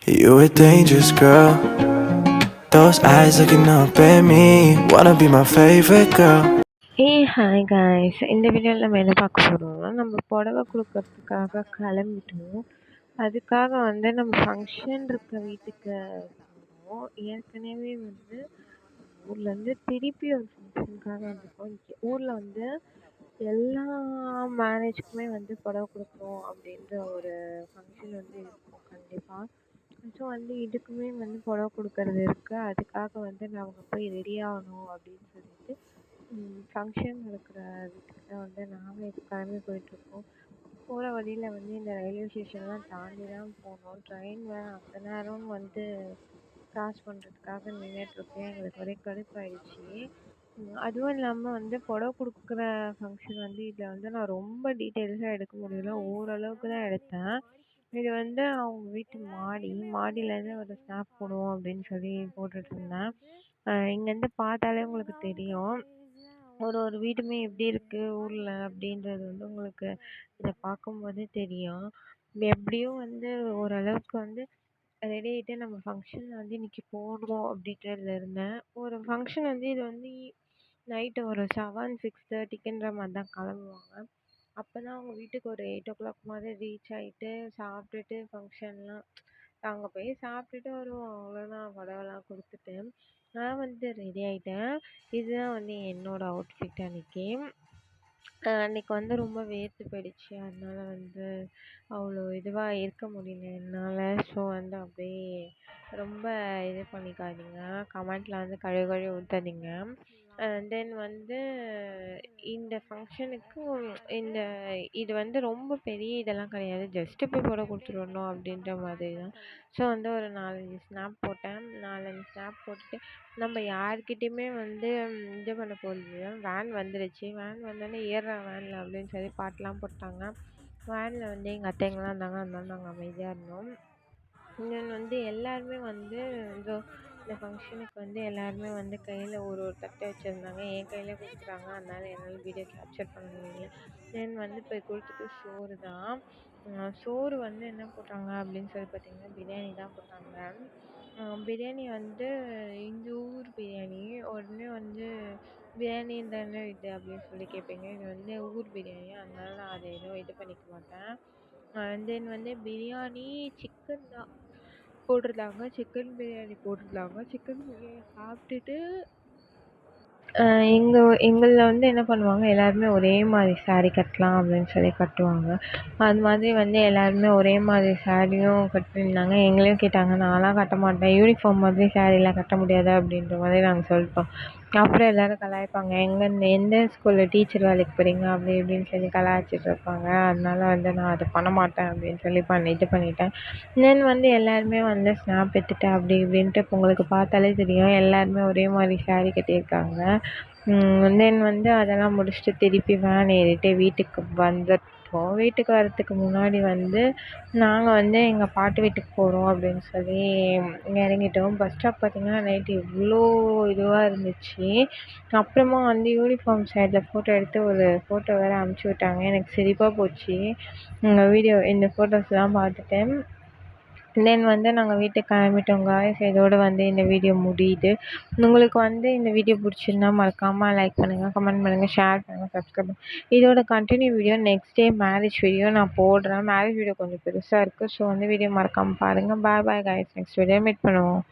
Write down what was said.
You a dangerous girl. Those eyes looking up at me. Wanna be my favorite girl. Hi guys, இந்த வீடியோவில் நம்ம என்ன பார்க்க போகிறோம்னா, நம்ம புடவை கொடுக்கறதுக்காக கிளம்பிட்டோம். அதுக்காக வந்து நம்ம ஃபங்க்ஷன் இருக்க வீட்டுக்கு போகிறோம். ஏற்கனவே வந்து ஊர்லேருந்து திருப்பி ஒரு ஃபங்க்ஷனுக்காக வந்திருக்கோம். இங்கே ஊரில் வந்து எல்லா மேரேஜ்க்குமே வந்து புடவை கொடுக்கணும் அப்படின்ற ஒரு ஃபங்க்ஷன் வந்து இருக்கும் கண்டிப்பாக. ஸோ வந்து இதுக்குமே வந்து புடவை கொடுக்கறது இருக்குது. அதுக்காக வந்து நாங்கள் போய் ரெடி ஆகணும் அப்படின்னு சொல்லிட்டு ஃபங்க்ஷன் நடக்கிற வீட்டுக்கு தான் வந்து நாங்கள் இப்போ கிளம்பி போயிட்டுருக்கோம். போகிற வழியில் வந்து இந்த ரயில்வே ஸ்டேஷன்லாம் தாண்டி தான் போகணும். ட்ரெயின் வேறு அந்த நேரம் வந்து கிராஸ் பண்ணுறதுக்காக நின்றுட்டுருக்கேன். எங்களுக்கு ஒரே கடுப்பாயிடுச்சு. அதுவும் இல்லாமல் வந்து புடவை கொடுக்குற ஃபங்க்ஷன் வந்து இதில் வந்து நான் ரொம்ப டீட்டெயில்ஸாக எடுக்க முடியல. ஓரளவுக்கு தான் எடுத்தேன். இது வந்து அவங்க வீட்டு மாடியிலேருந்து ஒரு ஸ்னாப் போடுவோம் அப்படின்னு சொல்லி போட்டுட்ருந்தேன். இங்கேருந்து பார்த்தாலே உங்களுக்கு தெரியும். ஒரு வீடுமே எப்படி இருக்குது ஊரில் அப்படின்றது வந்து உங்களுக்கு இதை பார்க்கும்போதே தெரியும். எப்படியும் வந்து ஓரளவுக்கு வந்து ரெடி ஆகிட்டு நம்ம ஃபங்க்ஷன் வந்து இன்னைக்கு போடுவோம் அப்படின்றதுல இருந்தேன். ஒரு ஃபங்க்ஷன் வந்து இது வந்து நைட்டு ஒரு 7-6:30க்குன்ற மாதிரி தான் கிளம்புவாங்க. அப்போ தான் அவங்க வீட்டுக்கு ஒரு 8 o'clock மாதிரி ரீச் ஆகிட்டு சாப்பிட்டுட்டு ஃபங்க்ஷன்லாம் அங்கே போய் சாப்பிட்டுட்டு வருவோம். அவ்வளோதான், புடவைலாம் கொடுத்துட்டு நான் வந்து ரெடி ஆகிட்டேன். இதுதான் வந்து என்னோட அவுட்ஃபிட் அன்னைக்கு. அன்னைக்கு வந்து ரொம்ப வேர்த்து போயிடுச்சு. அதனால வந்து அவ்வளோ இதுவாக இருக்க முடியல என்னால். ஸோ வந்து அப்படியே ரொம்ப இது பண்ணிக்காதீங்க, கமெண்ட்டில் வந்து கழுவி ஊற்றாதீங்க. தென் வந்து இந்த ஃபங்க்ஷனுக்கு இந்த இது வந்து ரொம்ப பெரிய இதெல்லாம் கிடையாது. ஜஸ்ட்டு போய் போட கொடுத்துட்டு வரணும் அப்படின்ற மாதிரி தான். ஸோ வந்து ஒரு 4-5 ஸ்னாப் போட்டேன். 4-5 ஸ்னாப் போட்டுட்டு நம்ம யார்கிட்டையுமே வந்து இது பண்ண போகிறது. வேன் வந்துடுச்சு. வேன் வந்தோடனே ஏறுறா வேனில் அப்படின்னு சொல்லி பாட்டெலாம் போட்டாங்க. வேனில் வந்து எங்கள் அத்தைங்கெல்லாம் இருந்தாங்க. அதனால நாங்கள் அமைதியாக இருந்தோம். இன்னொன்று வந்து எல்லாருமே வந்து இந்த ஃபங்க்ஷனுக்கு வந்து எல்லாருமே வந்து கையில் ஒரு தட்டை வச்சுருந்தாங்க. என் கையில் கொடுக்குறாங்க. அதனால் என்னால் வீடியோ கேப்சர் பண்ண முடியல. தென் வந்து போய் கொடுத்துட்டு சோறு தான். சோறு வந்து என்ன போட்டாங்க அப்படின்னு சொல்லி பார்த்தீங்கன்னா, பிரியாணி தான் போட்டாங்க. பிரியாணி வந்து இந்த ஊர் பிரியாணி. உடனே வந்து பிரியாணின்றானே இது அப்படின்னு சொல்லி கேட்பீங்க. இது வந்து ஊர் பிரியாணி. அதனால நான் அதை எதுவும் இது பண்ணிக்க மாட்டேன். தென் வந்து பிரியாணி சிக்கன் தான் போட்டிருந்தாங்க. சிக்கன் பிரியாணி போட்டிருந்தாங்க. சிக்கன் பிரியாணி சாப்பிட்டுட்டு எங்களில் வந்து என்ன பண்ணுவாங்க, எல்லாருமே ஒரே மாதிரி ஸாரீ கட்டலாம் அப்படின்னு சொல்லி கட்டுவாங்க. அது மாதிரி வந்து எல்லாருமே ஒரே மாதிரி ஸாரீயும் கட்டியிருந்தாங்க. எங்களையும் கேட்டாங்க. நான்லாம் கட்ட மாட்டேன், யூனிஃபார்ம் மாதிரி ஸாரீலாம் கட்ட முடியாது அப்படின்ற மாதிரி நாங்கள் சொல்லிட்டோம். அப்புறம் எல்லோரும் கலாய்ப்பாங்க, எந்த ஸ்கூலில் டீச்சர் வேலைக்கு போகிறீங்க அப்படி இப்படின்னு சொல்லி கலாய்ச்சிட்டு இருப்பாங்க. அதனால வந்து நான் அதை பண்ண மாட்டேன் அப்படின்னு சொல்லி இது பண்ணிட்டேன். தென் வந்து எல்லாருமே வந்து ஸ்னாப் எடுத்துட்டு அப்படி இப்படின்ட்டு இப்போ உங்களுக்கு பார்த்தாலே தெரியும், எல்லாருமே ஒரே மாதிரி ஸாரீ கட்டியிருக்காங்க. தென் வந்து அதெல்லாம் முடிச்சுட்டு திருப்பி வேன் ஏறிட்டு வீட்டுக்கு வந்துட்டோம். வீட்டுக்கு வரத்துக்கு முன்னாடி வந்து நாங்கள் வந்து எங்கள் பாட்டி வீட்டுக்கு போகிறோம் அப்படின்னு சொல்லி இறங்கிட்டோம். பஸ் ஸ்டாப் பார்த்திங்கன்னா நைட்டு இவ்வளோ இதுவாக இருந்துச்சு. அப்புறமா வந்து யூனிஃபார்ம் சைடில் ஃபோட்டோ எடுத்து ஒரு ஃபோட்டோ வேறு அனுப்பிச்சி விட்டாங்க. எனக்கு சிரிப்பாக போச்சு. இந்த ஃபோட்டோஸ்லாம் பார்த்துட்டேன். தென் வந்து நாங்கள் வீட்டுக்கு கிளம்பிட்டோம் காய்ஸ். இதோடு வந்து இந்த வீடியோ முடியுது. உங்களுக்கு வந்து இந்த வீடியோ பிடிச்சிருந்தா மறக்காமல் லைக் பண்ணுங்கள், கமெண்ட் பண்ணுங்கள், ஷேர் பண்ணுங்கள், சப்ஸ்கிரைப் பண்ணுங்கள். இதோட continue video next day marriage video நான் போடுறேன். மேரேஜ் வீடியோ கொஞ்சம் பெருசாக இருக்குது. ஸோ வந்து வீடியோ மறக்காமல் பாருங்கள். Bye bye guys. Next video meet பண்ணுவோம்.